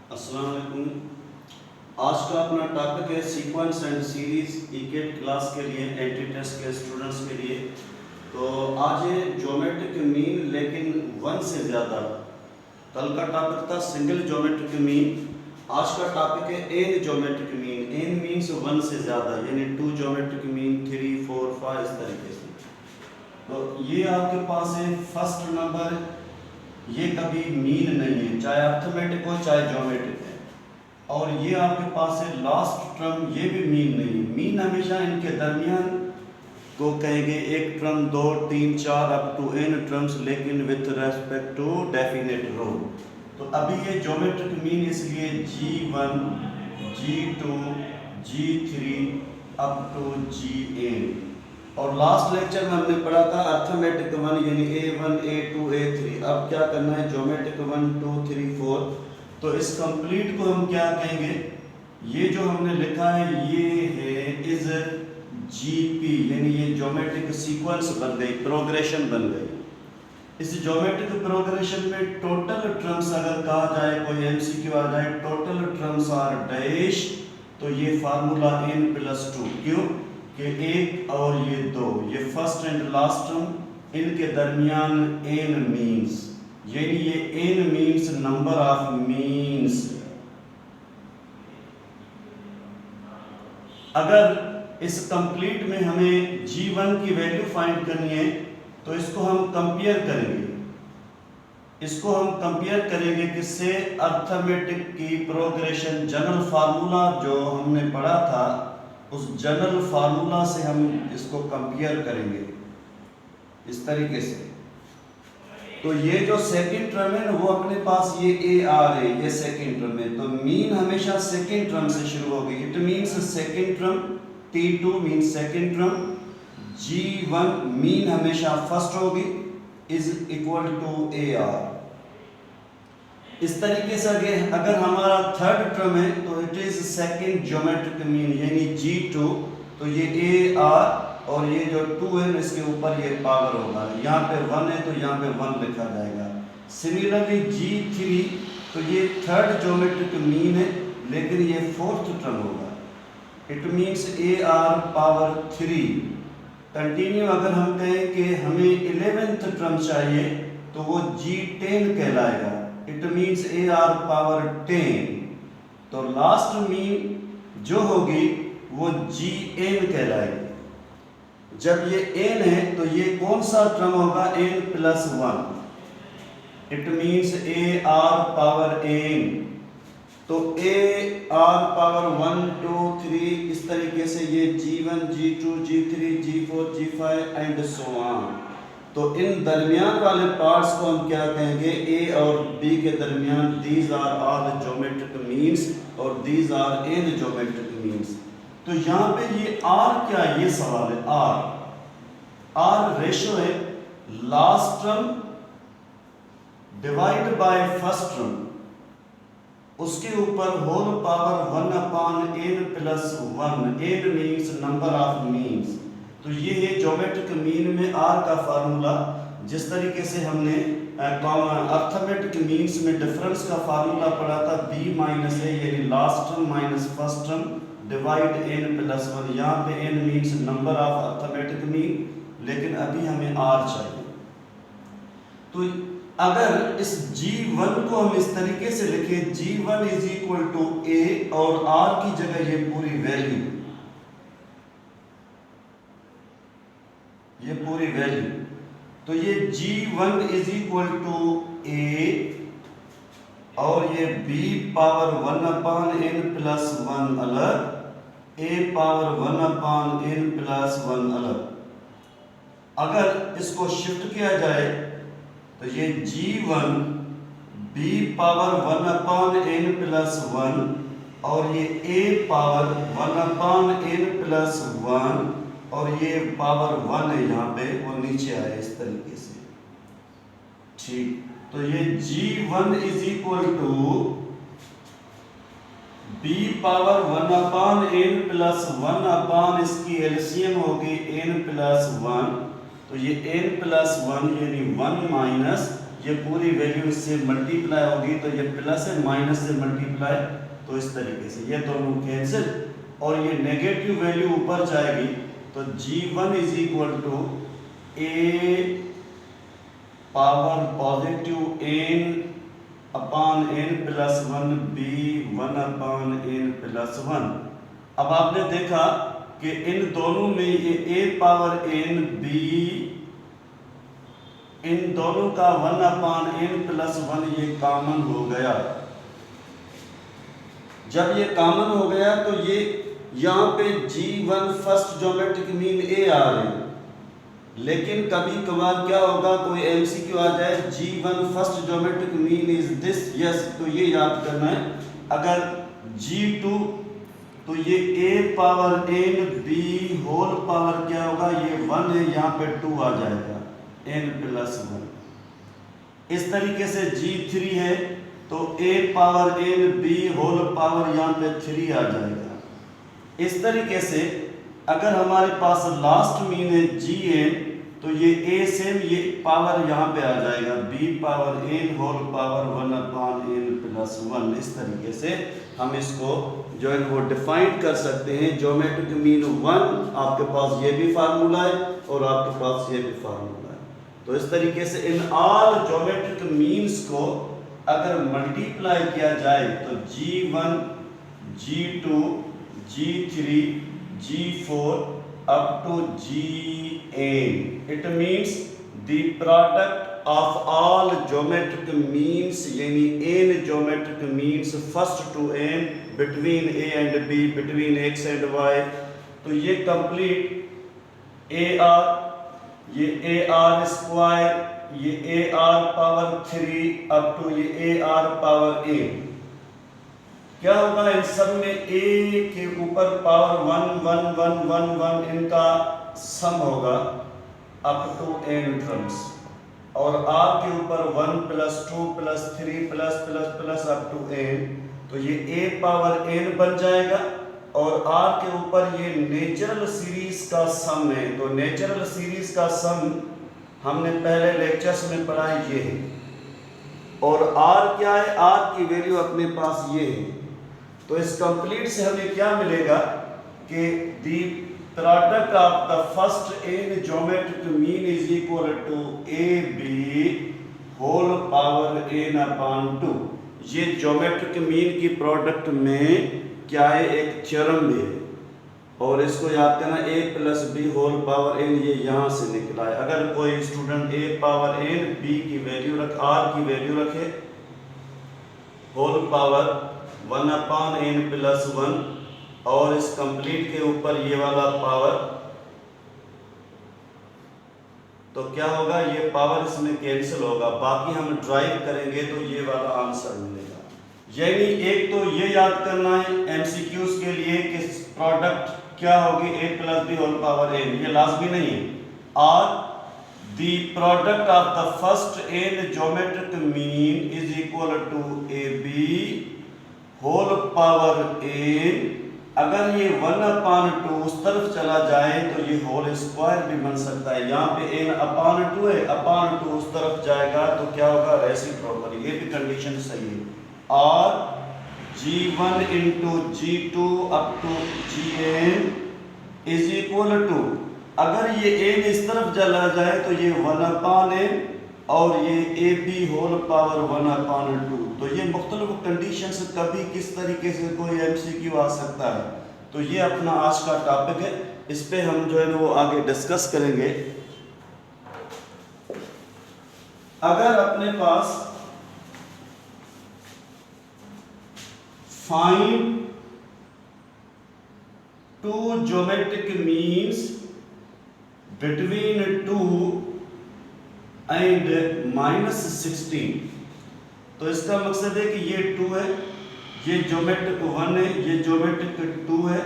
अस्सलाम वालेकुम। आज का अपना टॉपिक है सीक्वेंस एंड सीरीज ईकेट क्लास के लिए एंट्री टेस्ट के स्टूडेंट्स के लिए। तो आज है ज्योमेट्रिक मीन, लेकिन वन से ज़्यादा। कल का टॉपिक था सिंगल ज्योमेट्रिक मीन, आज का टॉपिक है n geometric mean. N means one से ज़्यादा, यानी टू ज्योमेट्रिक मीन, 3, 4, 5 इस तरीके से। तो ये आपके पास है फर्स्ट नंबर। ये कभी मीन नहीं है, चाहे अर्थमेटिक हो चाहे ज्योमेट्रिक है। और ये आपके पास है लास्ट टर्म, ये भी मीन नहीं है। मीन हमेशा इनके दरमियान को कहेंगे, एक term, 2, 3, 4 up to n terms, लेकिन with respect to definite row. तो अभी ये ज्योमेट्रिक मीन, इसलिए G1, G2, G3 up to Gn। और लास्ट लेक्चर में हमने पढ़ा था अर्थमेटिक 1 यानी A1, A2, A3। अब क्या करना है, ज्योमेट्रिक 1, 2, 3, 4। तो इस कंप्लीट को हम क्या कहेंगे, ये जो हमने लिखा है ये है इज GP, यानी ये ज्योमेट्रिक सीक्वेंस बन गई, प्रोग्रेशन बन गई। इस ज्योमेट्रिक प्रोग्रेशन में टोटल टर्म्स अगर कहा जाए, कोई MCQ आ जाए, टोटल टर्म्स आर डैश, तो ये फार्मूला n+2। क्यों कि एक और ये दो, ये फर्स्ट एंड लास्ट टर्म, इनके दरमियान n मीन्स, यानी ये n means number of means. अगर इस कंप्लीट में हमें G1 की वैल्यू फाइंड करनी है, तो इसको हम कंपेयर करेंगे। इसको हम कंपेयर करेंगे किससे, अर्थमेटिक की प्रोग्रेशन जनरल फार्मूला जो हमने पढ़ा था, उस जनरल फार्मूला से हम इसको कंपेयर करेंगे इस तरीके से। तो ये जो सेकंड टर्म है ना, वो अपने पास ये AR है, ये सेकंड टर्म है। तो मीन हमेशा सेकंड टर्म से शुरू होगी। It means second term, T2 means second term, G1 mean हमेशा फर्स्ट होगी, इज इक्वल टू AR। इस तरीके से अगर हमारा थर्ड टर्म है तो it is second geometric mean, यानी G2। तो ये AR और ये जो 2 है इसके ऊपर ये पावर होगा। यहाँ पे 1 है तो यहाँ पे 1 लिखा जाएगा। सिमिलरली G3, तो ये थर्ड ज्योमेट्रिक मीन है, लेकिन ये फोर्थ टर्म होगा। It means AR power 3। Continue अगर हम कहें कि हमें 11th टर्म चाहिए, तो वो G10 कहलाएगा। It means AR power 10। तो लास्ट मीन जो होगी वो Gn कहलाएगी। जब ये n है तो ये कौन सा टर्म होगा, n+1। It means AR power n। तो AR पावर 1, 2, 3 इस तरीके से ये G1, G2, G3, G4, G5 and so on. तो इन दरमियान वाले पार्ट्स को हम क्या कहेंगे, A और B के दरमियान, these are all geometric means और these are n geometric means. तो यहाँ पे ये R क्या है, ये सवाल है। R रेशो है last term divide by first term, उसके ऊपर whole power 1/n+1। n means number of means. तो ये है ज्योमेट्रिक मीन में R का फार्मूला। जिस तरीके से हमने अर्थमेटिक मीन्स में डिफरेंस का फार्मूला पढ़ा था, B माइनस A यानी last term minus first term divide n+1। यहाँ पे n means number of arithmetic mean, लेकिन अभी हमें R चाहिए। तो अगर इस G1 को हम इस तरीके से लिखें, G1 is equal to A और R की जगह ये पूरी वैल्यू, ये पूरी वैल्यू, तो ये G1 is equal to A और ये B पावर 1/n+1 अलग, A पावर 1/n+1 अलग। अगर इसको शिफ्ट किया जाए तो ये G1 B पावर 1/n+1 और ये A पावर 1/n+1 और ये पावर 1 है, यहाँ पे वो नीचे आए इस तरीके से। ठीक, तो ये G1 is equal to B power 1/n+1 upon इसकी एलसीएम होगी n+1। तो ये n+1 यानी 1 माइनस ये पूरी वैल्यू इससे मल्टीप्लाई होगी, तो ये प्लस है माइनस से मल्टीप्लाई, तो इस तरीके से ये दोनों कैंसिल और ये नेगेटिव वैल्यू ऊपर जाएगी, तो G1 is equal to A power positive n upon n plus 1 B 1 upon n plus 1। अब आपने देखा कि इन दोनों में ये a पावर n b, इन दोनों का 1 अपॉन n प्लस 1 ये कॉमन हो गया। जब ये कॉमन हो गया तो ये यहाँ पे G1 first geometric mean a आ रही है, लेकिन कभी कभार क्या होगा, कोई MCQ आ जाए G1 first geometric mean is this, yes, तो ये याद करना है। अगर G2 तो ये a power n b whole power क्या होगा, ये 1 है, यहाँ पे 2 आ जाएगा n प्लस 1। इस तरीके से G3 है तो a power n b whole power यहाँ पे 3 आ जाएगा। इस तरीके से अगर हमारे पास लास्ट मीन है Gn तो ये a सेम ये पावर यहाँ पे आ जाएगा b power n whole power 1 upon n plus 1। इस तरीके से हम इसको जो है वो डिफाइन कर सकते हैं। ज्योमेट्रिक मीन 1, आपके पास ये भी फार्मूला है और आपके पास ये भी फार्मूला है। तो इस तरीके से इन ऑल ज्योमेट्रिक मीन्स को अगर मल्टीप्लाई किया जाए तो G1 G2 G3 G4 up to Gn, it means the product of all geometric means, यानी n geometric means first to n between a and b, between x and y। तो ये complete AR, ये AR square, ये AR power 3 up to ये AR power a। क्या होगा, इन सब में a के ऊपर पावर 1 1 1 1 1 इनका सम होगा अप टू n टर्म्स, और r के ऊपर 1 plus 2 plus 3 plus plus plus up to n, तो ये a पावर n बन जाएगा। और r के ऊपर ये नेचुरल सीरीज का सम है, तो नेचुरल सीरीज का सम हमने पहले लेक्चर्स में पढ़ा है, ये है। और r क्या है, r की वैल्यू अपने पास ये है। तो इस कंप्लीट से हमें क्या मिलेगा कि the product of the first n geometric mean is equal to ab whole power n upon 2। ये ज्योमेट्रिक मीन की प्रोडक्ट में क्या है, एक थ्योरम भी है, और इसको याद करना a plus B whole power n, ये यहाँ से निकला है। अगर कोई student a power n b की वैल्यू r की वैल्यू रखे whole power 1 upon n plus 1, और इस कंप्लीट के ऊपर ये वाला पावर, तो क्या होगा, ये पावर इसमें कैंसिल होगा, बाकी हम ड्राइव करेंगे तो ये वाला आंसर मिलेगा। यानी एक तो ये याद करना है MCQs के लिए कि प्रोडक्ट क्या होगी, a plus B whole power n, ये लाजमी नहीं है। और the product of the first n geometric mean is equal to ab whole power n। अगर ये 1 अपॉन 2 उस तरफ चला जाए तो ये होल स्क्वायर भी बन सकता है। यहाँ पे n अपॉन 2 है, अपॉन 2 उस तरफ जाएगा तो क्या होगा, रेसिप्रोकल, ये भी कंडीशन सही है। और G1 into G2 up to Gn is equal to, अगर ये n इस तरफ चला जाए तो ये 1 अपॉन n और ये ab होल पावर 1 अपॉन 2। तो ये मुख्तलिफ कंडीशन से कभी किस तरीके से कोई MCQ आ सकता है। तो ये अपना आज का टॉपिक है, इस पे हम जो है वो आगे डिस्कस करेंगे। अगर अपने पास find two geometric means between 2 and -16, तो इसका मकसद है कि ये 2 है, ये ज्योमेट्रिक 1 है, ये ज्योमेट्रिक 2 है,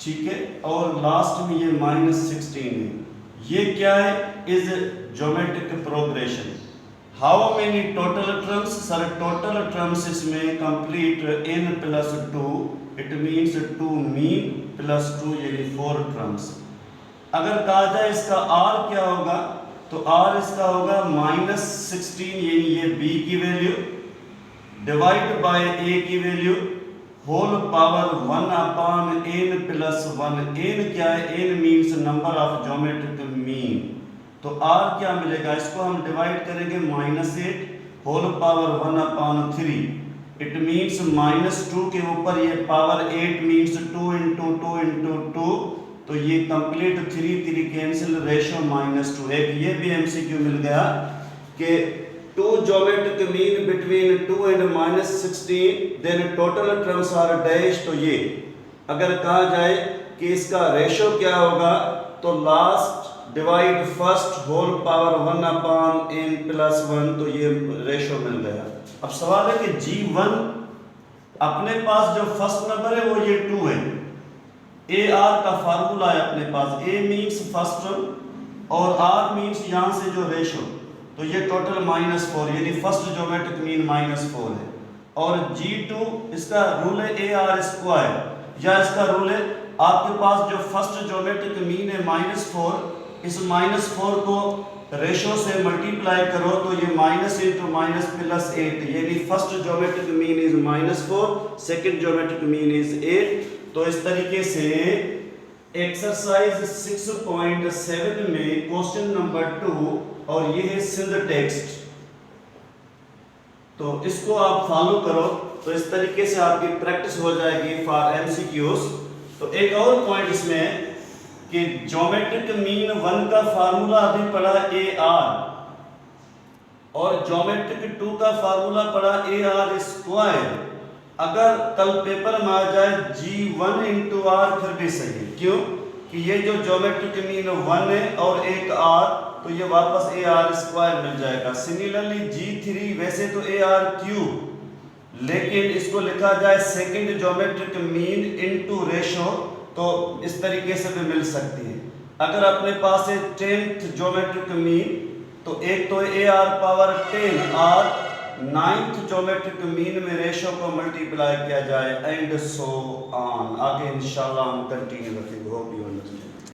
ठीक है, और लास्ट में ये -16 है। ये क्या है, is geometric progression. How many total terms, sir total terms इसमें complete n plus 2, it means 2 mean plus 2 यानी 4 टर्म्स। अगर कहा जाए इसका r क्या होगा, तो r इसका होगा -16 यानी ये b की वैल्यू डिवाइड बाय a की value whole power 1/n plus 1। n क्या है? n means number of geometric mean. तो r क्या मिलेगा? इसको हम डिवाइड करेंगे -8 होल पावर 1/3। इट मीन्स -2 के ऊपर ये पावर 8 मीन्स 2 इंटू 2 इंटू 2, तो ये कंप्लीट 3 कैंसिल रेशो -2। एक ये भी एमसीक्यू मिल गया कि 2 geometric mean between 2 and -16 then total terms are dash. तो ये अगर कहा जाए कि इसका रेशो क्या होगा, तो last divide first whole power 1/n plus 1, तो ये रेशो मिल गया। अब सवाल है कि G1 अपने पास जो फर्स्ट नंबर है वो ये 2 है। AR का फार्मूला है अपने पास, A मीन्स फर्स्ट टर्म और R मीन्स यहाँ से जो रेशो, तो ये टोटल -4 यानी फर्स्ट ज्योमेट्रिक मीन -4 है। और G2 इसका रूल है AR स्क्वायर, या इसका रूल है आपके पास जो फर्स्ट ज्योमेट्रिक मीन है -4, इस -4 को रेशो से मल्टीप्लाई करो तो ये माइनस इंटू माइनस प्लस 8 यानी first geometric mean is -4, second geometric mean is 8। तो इस तरीके से एक्सरसाइज 6.7 में क्वेश्चन नंबर 2 और ये है सिंध टेक्स्ट, तो इसको आप फॉलो करो तो इस तरीके से आपकी प्रैक्टिस हो जाएगी फॉर एमसीक्यूज। तो एक और पॉइंट इसमें है कि ज्योमेट्रिक मीन 1 का फार्मूला अभी पढ़ा AR और ज्योमेट्रिक 2 का फार्मूला पढ़ा AR स्क्वायर। अगर कल पेपर में आ जाए G1 इंटू R फिर भी सही है, क्यों कि ये जो ज्योमेट्रिक मीन 1 है और एक R, तो ये वापस AR स्क्वायर मिल जाएगा। सिमिलरली G3 वैसे तो AR क्यूब, लेकिन इसको लिखा जाए second geometric mean into ratio, तो इस तरीके से भी मिल सकती है। अगर अपने पास है 10th ज्योमेट्रिक मीन, तो एक तो AR पावर 10 और 9th ज्योमेट्रिक मीन में रेशो को मल्टीप्लाई किया जाए एंड सो ऑन। आगे इंशाल्लाह हम कंटिन्यू रखेंगे। Hope you understand.